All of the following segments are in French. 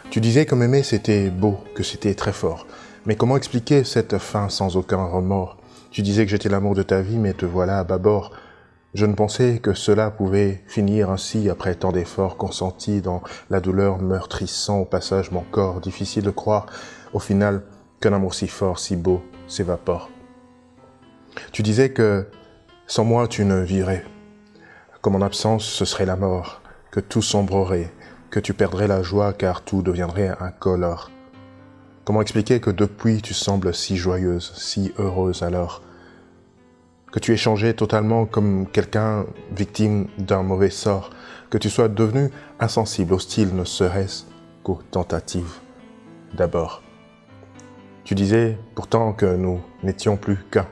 Tu disais que m'aimer c'était beau, que c'était très fort. Mais comment expliquer cette fin sans aucun remords? Tu disais que j'étais l'amour de ta vie, mais te voilà à bâbord. Je ne pensais que cela pouvait finir ainsi après tant d'efforts consentis dans la douleur meurtrissant au passage mon corps. Difficile de croire, au final, qu'un amour si fort, si beau, s'évapore. Tu disais que sans moi tu ne vivrais, que mon absence ce serait la mort, que tout sombrerait, que tu perdrais la joie car tout deviendrait incolore. Comment expliquer que depuis tu sembles si joyeuse, si heureuse alors? Que tu aies changé totalement comme quelqu'un victime d'un mauvais sort, que tu sois devenu insensible, hostile, ne serait-ce qu'aux tentatives d'abord. Tu disais pourtant que nous n'étions plus qu'un,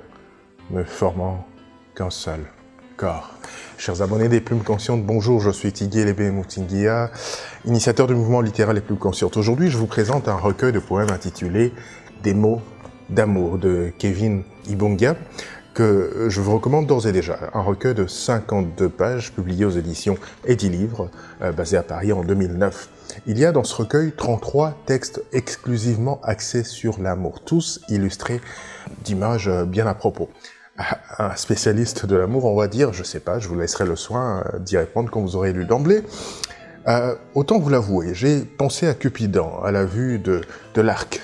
ne formant qu'un seul corps. Chers abonnés des Plumes Conscientes, bonjour, je suis Tigé Lébé Moutinguia, initiateur du mouvement littéraire Les Plumes Conscientes. Aujourd'hui, je vous présente un recueil de poèmes intitulé « Des mots d'amour » de Kevin Ibongia, que je vous recommande d'ores et déjà. Un recueil de 52 pages publié aux éditions Edilivre, basé à Paris en 2009. Il y a dans ce recueil 33 textes exclusivement axés sur l'amour, tous illustrés d'images bien à propos. Un spécialiste de l'amour, on va dire, je sais pas, je vous laisserai le soin d'y répondre quand vous aurez lu d'emblée. Autant vous l'avouer, j'ai pensé à Cupidon, à la vue de l'arc,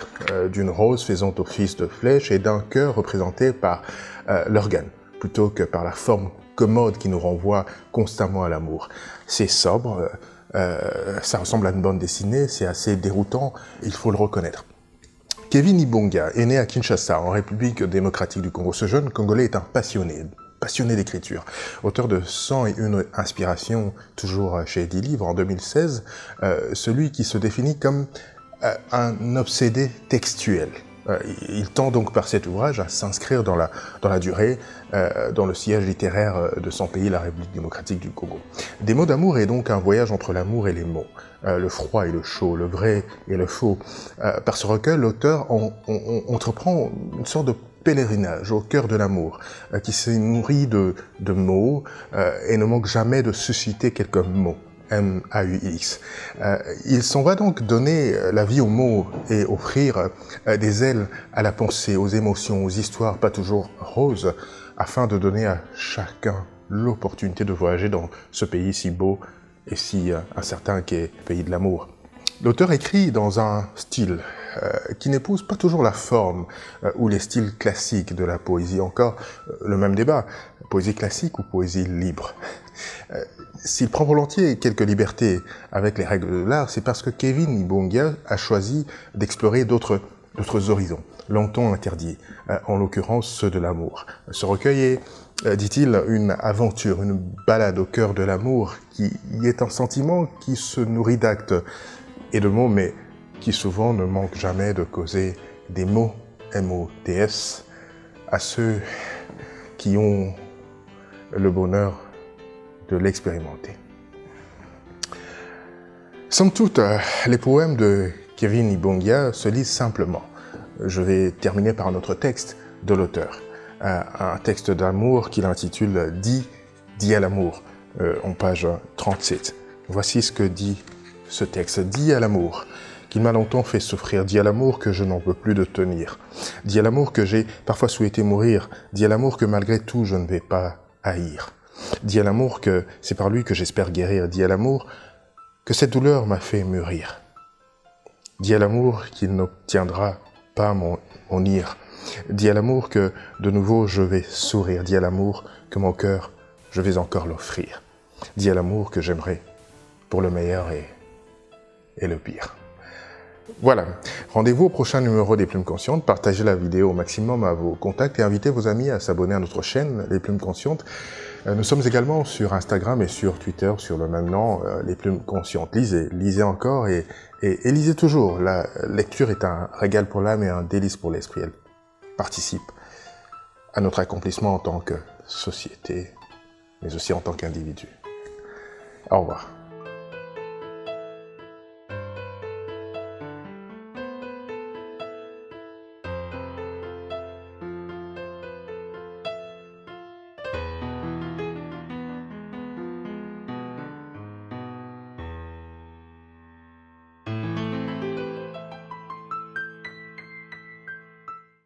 d'une rose faisant office de flèche et d'un cœur représenté par l'organe, plutôt que par la forme commode qui nous renvoie constamment à l'amour. C'est sobre, ça ressemble à une bande dessinée, c'est assez déroutant, il faut le reconnaître. Kevin Ibongia est né à Kinshasa, en République démocratique du Congo. Ce jeune Congolais est un passionné d'écriture. Auteur de 101 inspirations, toujours chez Edilivre en 2016, celui qui se définit comme un obsédé textuel. Il tend donc par cet ouvrage à s'inscrire dans la durée, dans le sillage littéraire de son pays, la République démocratique du Congo. Des mots d'amour est donc un voyage entre l'amour et les mots, le froid et le chaud, le vrai et le faux. Par ce recueil, l'auteur entreprend une sorte de pèlerinage au cœur de l'amour, qui s'est nourri de mots et ne manque jamais de susciter quelques mots. M-A-U-X. Il s'en va donc donner la vie aux mots et offrir des ailes à la pensée, aux émotions, aux histoires pas toujours roses, afin de donner à chacun l'opportunité de voyager dans ce pays si beau et si incertain qu'est le pays de l'amour. L'auteur écrit dans un style qui n'épouse pas toujours la forme ou les styles classiques de la poésie. Encore le même débat, poésie classique ou poésie libre. S'il prend volontiers quelques libertés avec les règles de l'art, c'est parce que Kevin Ibongia a choisi d'explorer d'autres horizons, longtemps interdits, en l'occurrence ceux de l'amour. Ce recueil est, dit-il, une aventure, une balade au cœur de l'amour, qui est un sentiment qui se nourrit d'actes et de mots, mais qui souvent ne manque jamais de causer des mots, M-O-T-S, à ceux qui ont le bonheur de l'expérimenter. Somme toute, les poèmes de Kevin Ibongia se lisent simplement. Je vais terminer par un autre texte de l'auteur, un texte d'amour qu'il intitule « Dis à l'amour » en page 37. Voici ce que dit ce texte. « Dis à l'amour qu'il m'a longtemps fait souffrir, dis à l'amour que je n'en peux plus de tenir, dis à l'amour que j'ai parfois souhaité mourir, dis à l'amour que malgré tout je ne vais pas haïr. Dis à l'amour que c'est par lui que j'espère guérir. Dis à l'amour que cette douleur m'a fait mûrir. Dis à l'amour qu'il n'obtiendra pas mon ire. Dis à l'amour que de nouveau je vais sourire. Dis à l'amour que mon cœur, je vais encore l'offrir. Dis à l'amour que j'aimerais pour le meilleur et le pire. Voilà, rendez-vous au prochain numéro des Plumes Conscientes, partagez la vidéo au maximum à vos contacts et invitez vos amis à s'abonner à notre chaîne, Les Plumes Conscientes. Nous sommes également sur Instagram et sur Twitter, sur le même nom, Les Plumes Conscientes. Lisez encore et lisez toujours. La lecture est un régal pour l'âme et un délice pour l'esprit. Elle participe à notre accomplissement en tant que société, mais aussi en tant qu'individu. Au revoir.